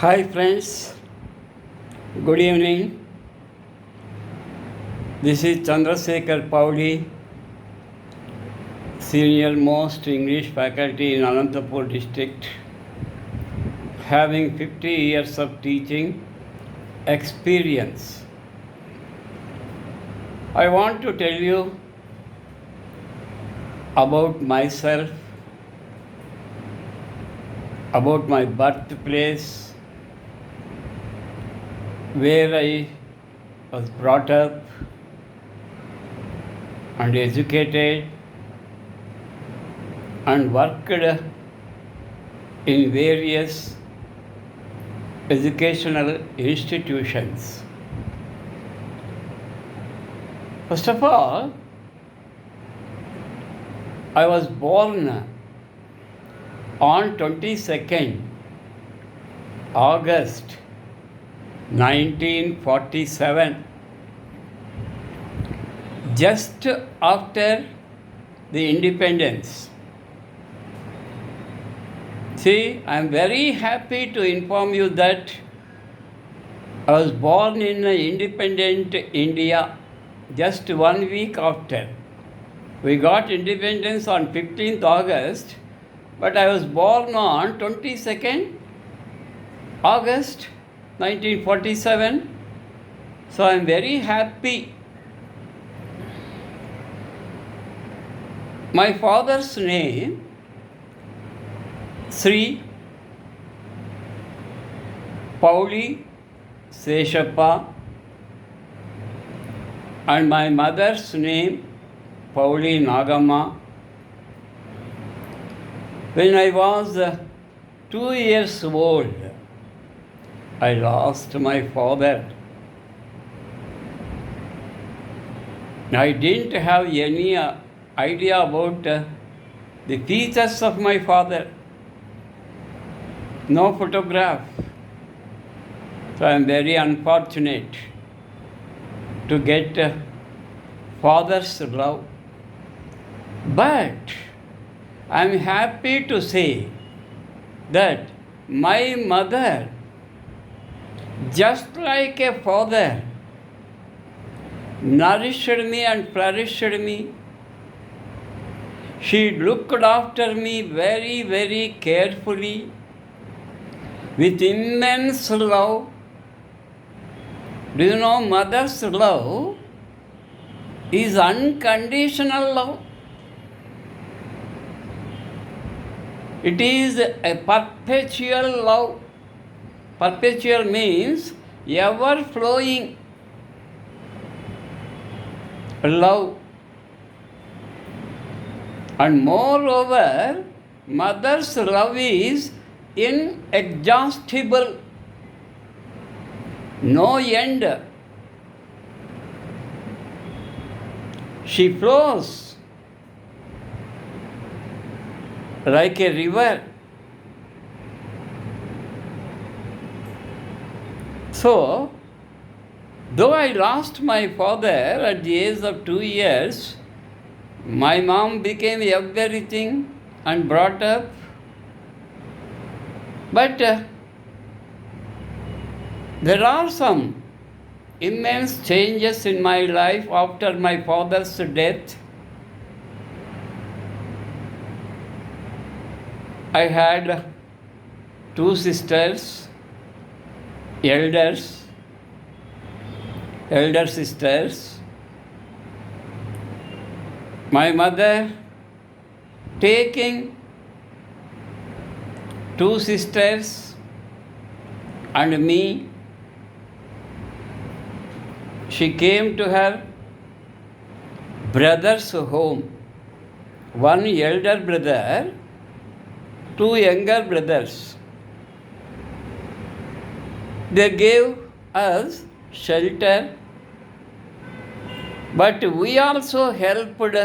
Hi friends, good evening. This is Chandrasekhar Pauli, senior most English faculty in Anantapur district, having 50 years of teaching experience. I want to tell you about myself, about my birthplace, where I was brought up and educated and worked in various educational institutions. First of all, I was born on 22nd August 1947, just after the independence. See, I am very happy to inform you that I was born in independent India just 1 week after. We got independence on 15th August, but I was born on 22nd August 1947. So I am very happy. My father's name, Sri Pauli Seshappa, and my mother's name, Pauli Nagamma. When I was 2 years old, I lost my father. I didn't have any idea about the features of my father. No photograph. So I am very unfortunate to get father's love. But I am happy to say that my mother, just like a father, nourished me and flourished me. She looked after me very, very carefully, with immense love. Do you know, mother's love is unconditional love. It is a perpetual love. Perpetual means ever flowing love. And moreover, mother's love is inexhaustible, no end. She flows like a river. So, though I lost my father at the age of 2 years, my mom became everything and brought up. But there are some immense changes in my life after my father's death. I had 2 sisters, elder sisters. My mother taking 2 sisters and me, she came to her brother's home. 1 elder brother, 2 younger brothers. They gave us shelter, but we also helped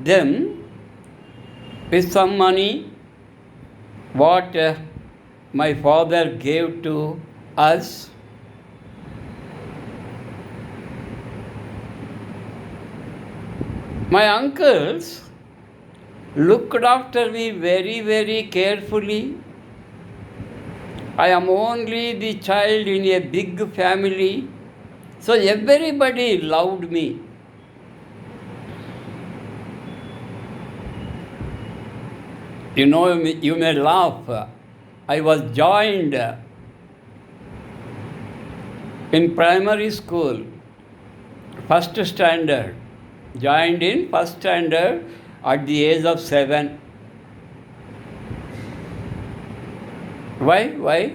them with some money what my father gave to us. My uncles looked after me very, very carefully. I am only the child in a big family, so everybody loved me. You know, you may laugh. I was joined in primary school, first standard. Joined in first standard at the age of 7. Why?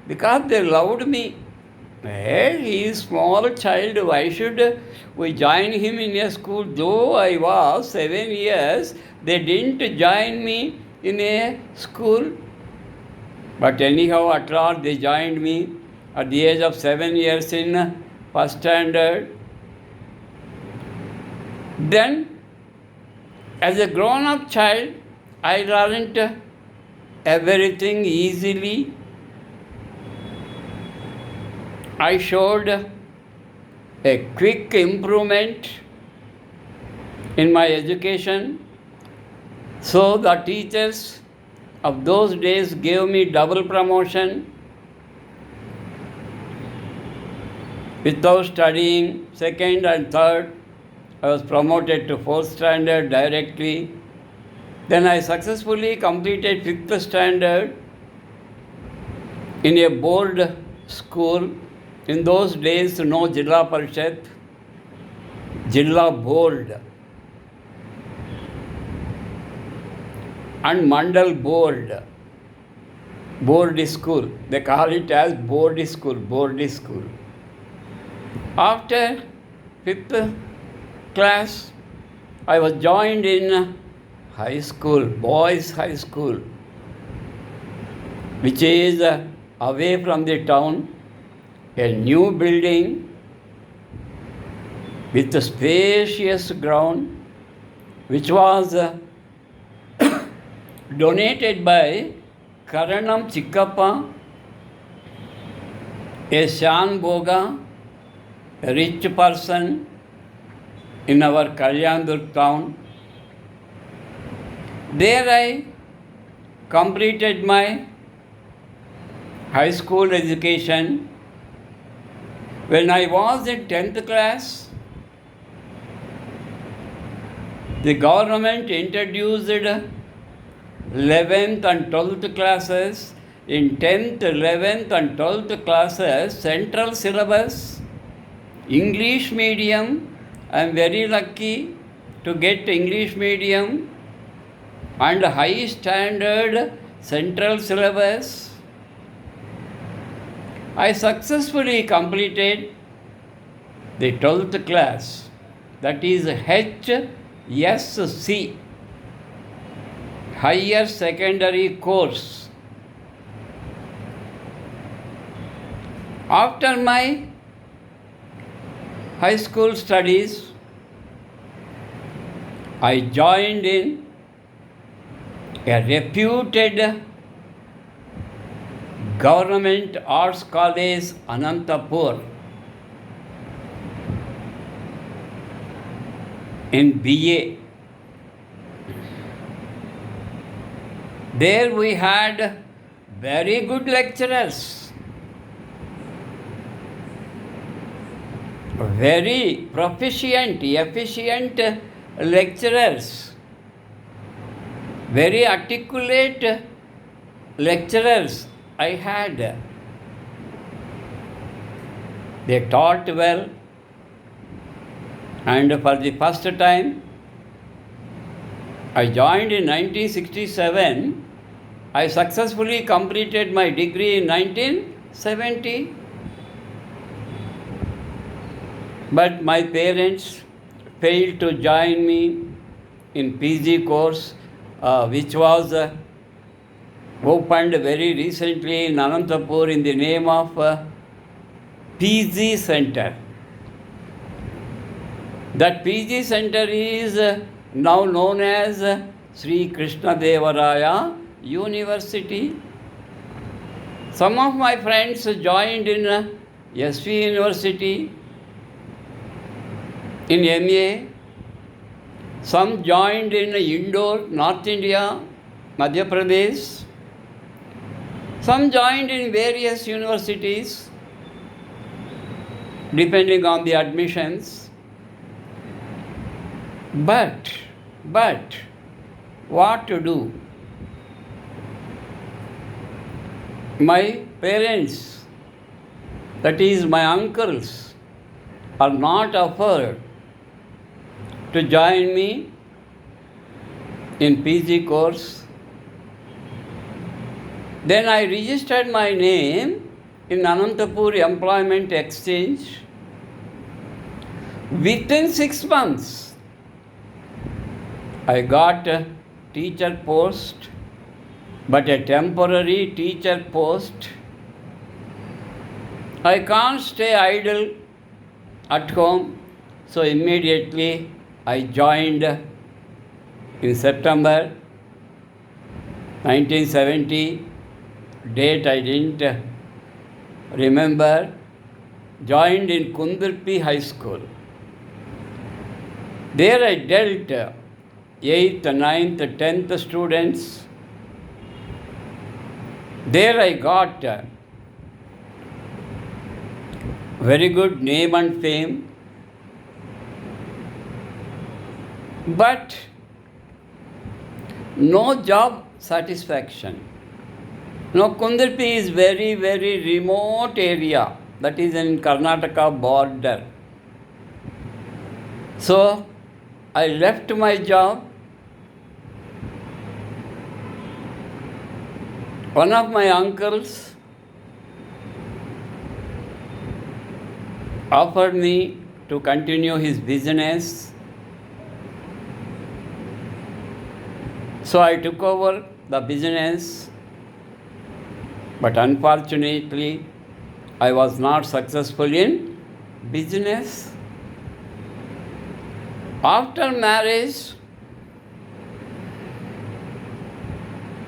Because they loved me. Hey, he is small child. Why should we join him in a school? Though I was 7 years, they didn't join me in a school. But anyhow, at last they joined me at the age of 7 years in first standard. Then, as a grown-up child, I learned everything easily. I showed a quick improvement in my education. So the teachers of those days gave me double promotion without studying. Second and third, I was promoted to fourth standard directly. Then I successfully completed fifth standard in a board school. In those days, no Jilla Parishad, Jilla Board and Mandal Board. Board school. They call it as board school. After fifth class, I was joined in high school, boys high school, which is away from the town, a new building with a spacious ground, which was donated by Karanam Chikkappa, a Shan Boga, a rich person in our Kalyandur town. There I completed my high school education. When I was in 10th class, the government introduced 11th and 12th classes. In 10th, 11th and 12th classes, central syllabus, English medium. I am very lucky to get English medium and high standard central syllabus. I successfully completed the 12th class, that is HSC, Higher Secondary Course. After my high school studies, I joined in a reputed Government Arts College, Anantapur, in BA. There we had very good lecturers, very proficient, efficient lecturers, very articulate lecturers I had. They taught well, and for the first time I joined in 1967. I successfully completed my degree in 1970. But my parents failed to join me in PG course, which was opened very recently in Anantapur in the name of PG Center. That PG Center is now known as Sri Krishna Devaraya University. Some of my friends joined in SV University in MA. Some joined in Indore, North India, Madhya Pradesh. Some joined in various universities depending on the admissions. But what to do? My parents, that is my uncles, are not offered to join me in PG course. Then I registered my name in Anantapur Employment Exchange. Within 6 months, I got a teacher post, but a temporary teacher post. I can't stay idle at home, so immediately I joined in September 1970. Date I didn't remember. Joined in Kundurpi High School. There I dealt 8th, 9th, 10th students. There I got very good name and fame. But no job satisfaction. Now Kundurpi is very, very remote area, that is in Karnataka border. So I left my job. One of my uncles offered me to continue his business. So I took over the business, but unfortunately I was not successful in business. After marriage,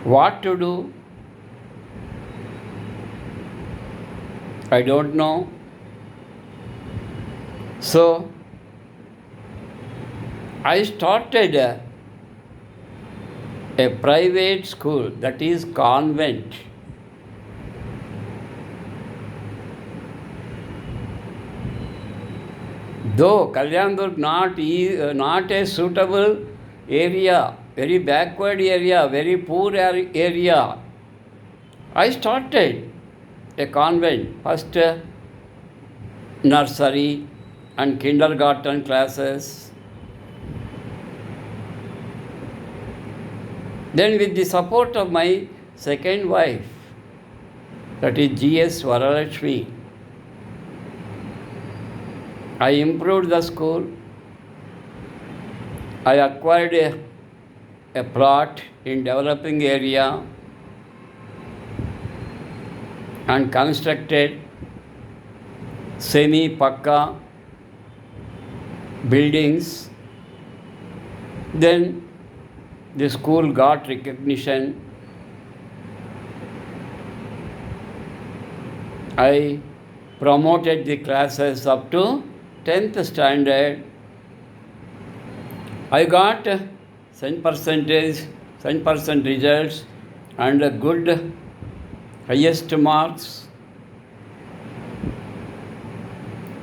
what to do? I don't know. So I started a private school, that is convent. Though Kalyandur not a suitable area, very backward area, very poor area, I started a convent. First nursery and kindergarten classes. Then with the support of my second wife, that is G.S. Varalakshmi, I improved the school. I acquired a plot in developing area and constructed semi-pakka buildings. Then the school got recognition. I promoted the classes up to 10th standard. I got 100% results and a good highest marks.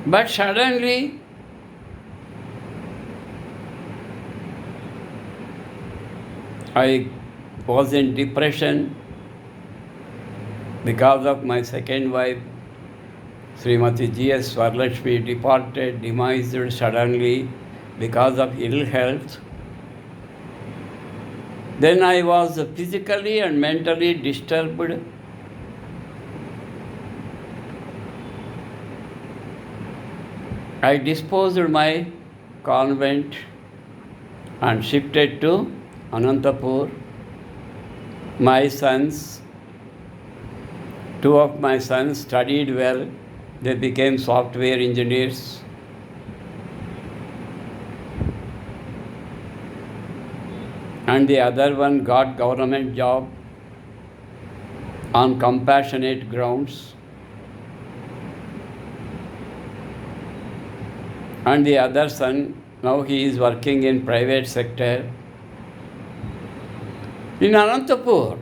But suddenly I was in depression because of my second wife, Srimati G.S. Varalakshmi, demised suddenly because of ill health. Then I was physically and mentally disturbed. I disposed my convent and shifted to Anantapur. My sons, two of my sons studied well. They became software engineers. And the other one got government job on compassionate grounds. And the other son, now he is working in private sector. In Anantapur,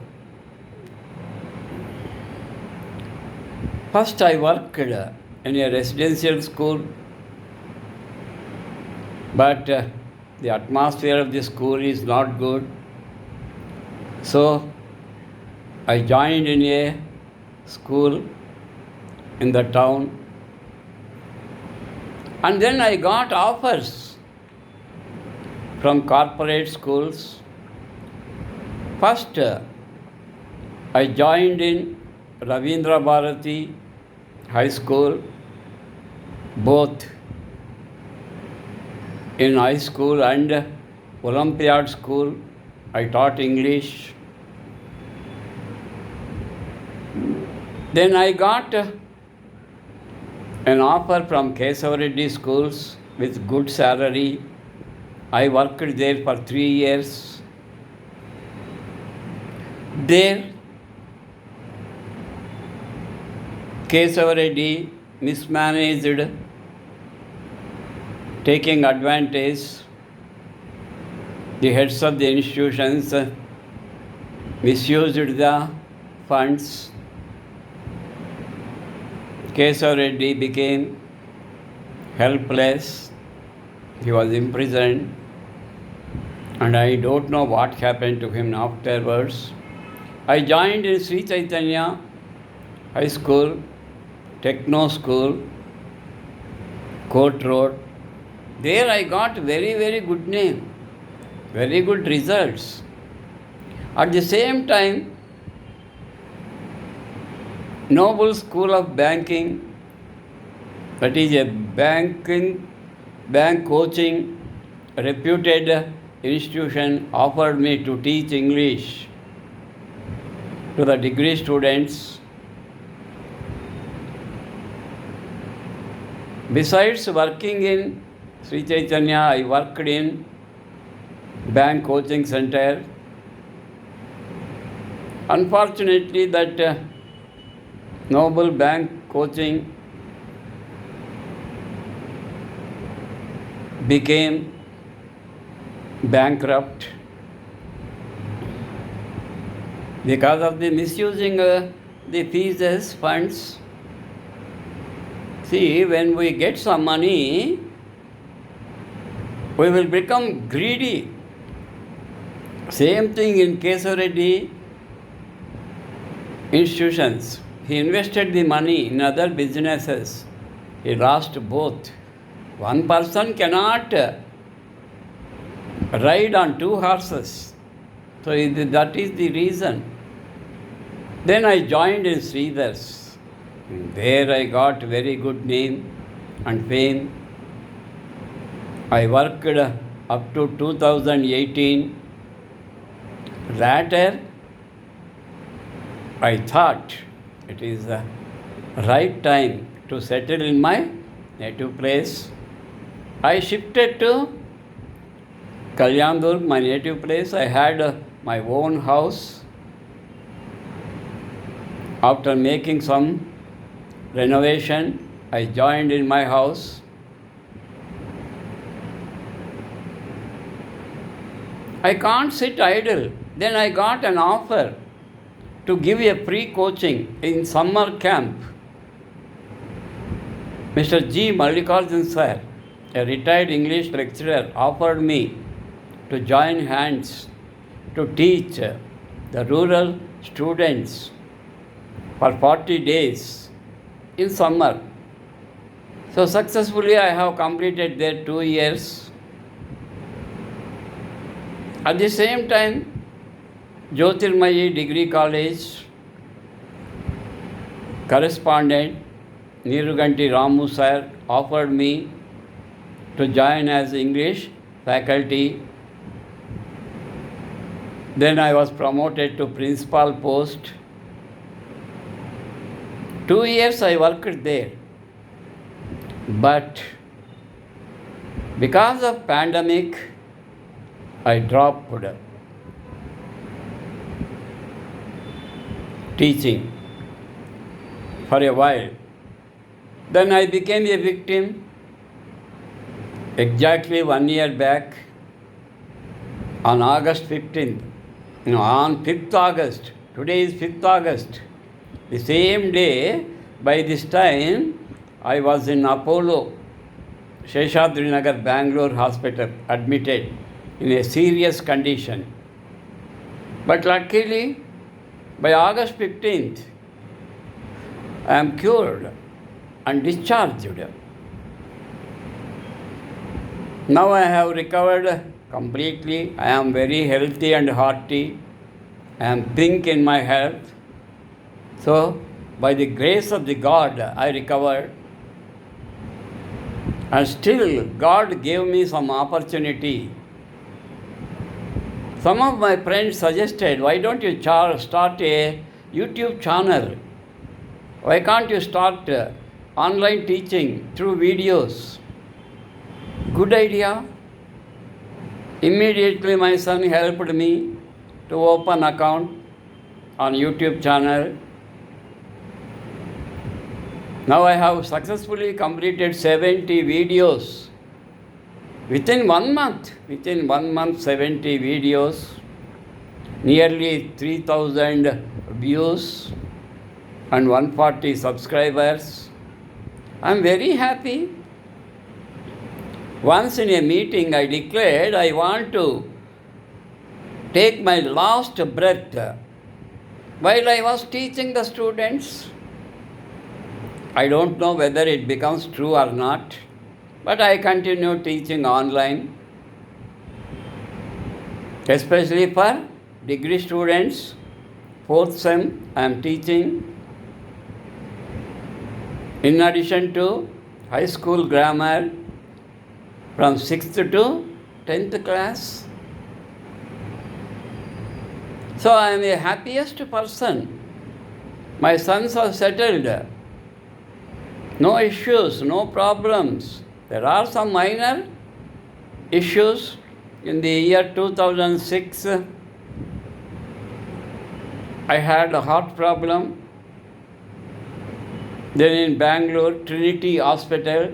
First, I worked in a residential school, but the atmosphere of the school is not good. So, I joined in a school in the town, and then I got offers from corporate schools. First, I joined in Ravindra Bharati High School, both in high school and Olympiad School. I taught English. Then I got an offer from Kesava Reddy schools with good salary. I worked there for 3 years. There, Kesava Reddy mismanaged, taking advantage. The heads of the institutions misused the funds. Kesava Reddy became helpless. He was imprisoned, and I don't know what happened to him afterwards. I joined in Sri Chaitanya High School, Techno School, Court Road. There I got very good name, very good results. At the same time, Noble School of Banking, that is a bank coaching reputed institution, offered me to teach English to the degree students. Besides working in Sri Chaitanya, I worked in bank coaching center. Unfortunately, that Noble Bank coaching became bankrupt because of the misusing the fees as funds. See, when we get some money, we will become greedy. Same thing in Kesava Reddy institutions. He invested the money in other businesses. He lost both. One person cannot ride on 2 horses. So that is the reason. Then I joined in Sridhar's. There I got very good name and fame. I worked up to 2018. Later, I thought it is the right time to settle in my native place. I shifted to Kalyandurg, my native place. I had my own house. After making some renovation, I joined in my house. I can't sit idle. Then I got an offer to give a free coaching in summer camp. Mr. G. Mallikarjun sir, a retired English lecturer, offered me to join hands to teach the rural students for 40 days in summer. So successfully I have completed there 2 years. At the same time, Jyotirmayi Degree College correspondent Neeruganti Ramu sir offered me to join as English faculty. Then I was promoted to principal post. 2 years I worked there. But because of pandemic, I dropped teaching for a while. Then I became a victim exactly 1 year back on August 15th. On 5th August, today is 5th August, the same day By this time, I was in Apollo, Sheshadri Nagar, Bangalore hospital, admitted in a serious condition. But luckily, by August 15th, I am cured and discharged. Now I have recovered completely. I am very healthy and hearty. I am pink in my health. So, by the grace of the God, I recovered. And still, God gave me some opportunity. Some of my friends suggested, why don't you start a YouTube channel? Why can't you start online teaching through videos? Good idea. Immediately my son helped me to open account on YouTube channel. Now I have successfully completed 70 videos. Within 1 month, 70 videos, nearly 3,000 views and 140 subscribers. I am very happy. Once in a meeting I declared I want to take my last breath while I was teaching the students. I don't know whether it becomes true or not, but I continue teaching online, especially for degree students. 4th sem I am teaching. In addition to high school grammar from 6th to 10th class. So I am the happiest person. My sons are settled. No issues, no problems. There are some minor issues. In the year 2006, I had a heart problem. Then in Bangalore, Trinity Hospital,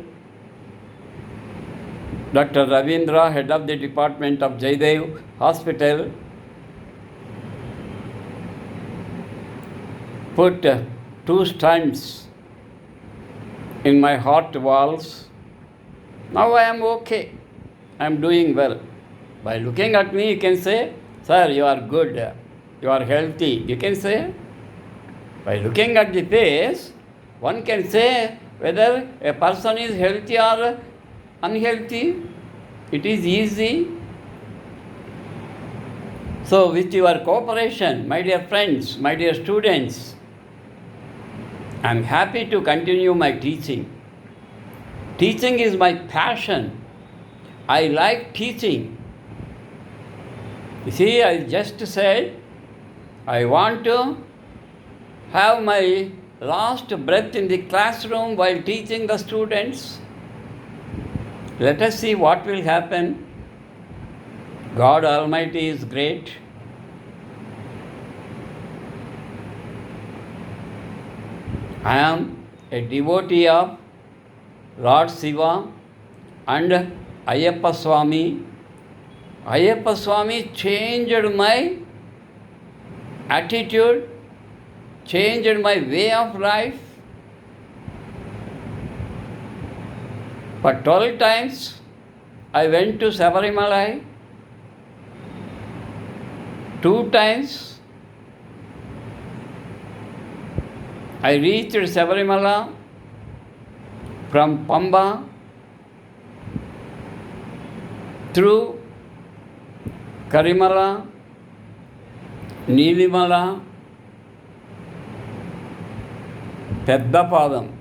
Dr. Ravindra, head of the department of Jaidev Hospital, put 2 stents in my heart valves. Now I am okay. I am doing well. By looking at me, you can say, sir, you are good. You are healthy. You can say. By looking at the face, one can say whether a person is healthy or unhealthy. It is easy. So with your cooperation, my dear friends, my dear students, I am happy to continue my teaching. Teaching is my passion. I like teaching. You see, I just said, I want to have my last breath in the classroom while teaching the students. Let us see what will happen. God Almighty is great. I am a devotee of Lord Shiva and Ayyappa Swami. Ayyappa Swami changed my attitude, changed my way of life. For 12 times I went to Sabarimala. 2 times I reached Sabarimala from Pamba through Karimala, Neelimala, Peddapadam.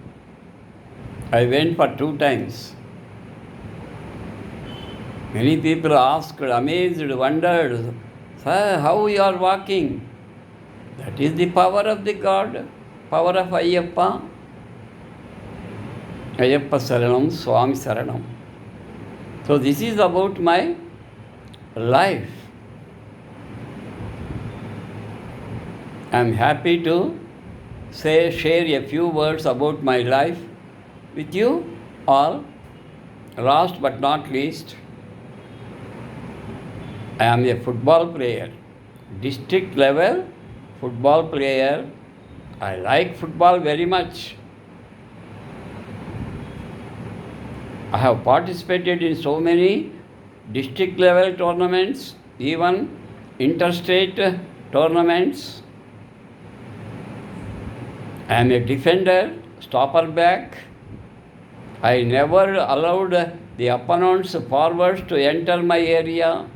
I went for 2 times. Many people asked, amazed, wondered, sir, how you are walking? That is the power of the God, power of Ayyappa. Ayyappa Saranam, Swami Saranam. So this is about my life. I am happy to share a few words about my life with you all. Last but not least, I am a football player, district level football player. I like football very much. I have participated in so many district level tournaments, even interstate tournaments. I am a defender, stopper back. I never allowed the opponent's forwards to enter my area.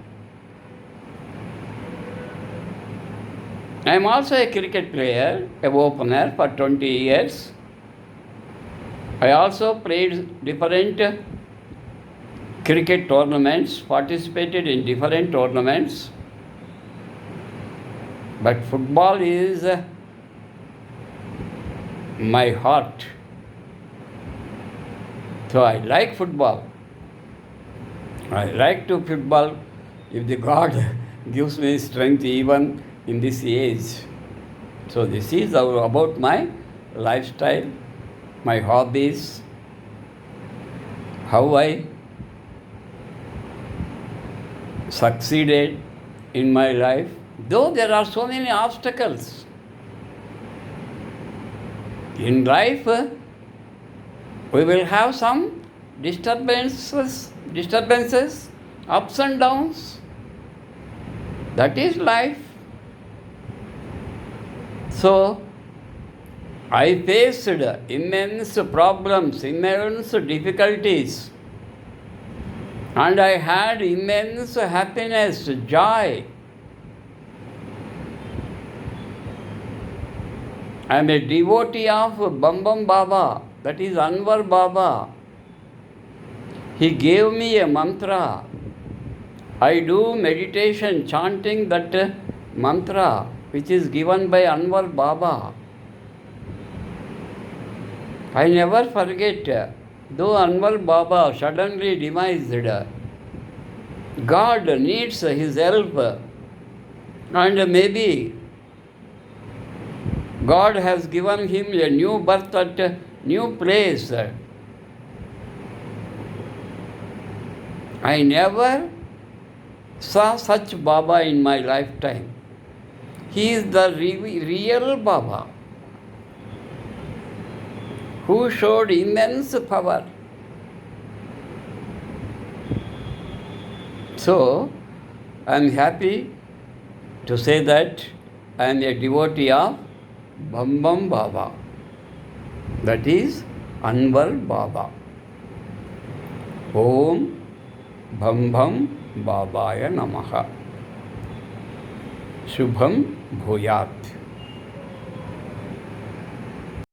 I am also a cricket player, a opener for 20 years. I also played different cricket tournaments, participated in different tournaments. But football is my heart. So I like football. I like to football if the God gives me strength even in this age. So this is about my lifestyle, my hobbies, how I succeeded in my life. Though there are so many obstacles in life, we will have some disturbances, ups and downs. That is life. So, I faced immense problems, immense difficulties, and I had immense happiness, joy. I am a devotee of Bam Bam Baba, that is Anwar Baba. He gave me a mantra. I do meditation chanting that mantra which is given by Anwar Baba. I never forget, though Anwar Baba suddenly demised, God needs his help, and maybe God has given him a new birth at a new place. I never saw such Baba in my lifetime. He is the real Baba who showed immense power. So, I am happy to say that I am a devotee of Bam Bam Baba, that is Anwar Baba. Om Bam Bam Babaya Namaha. Shubham Bhuyat.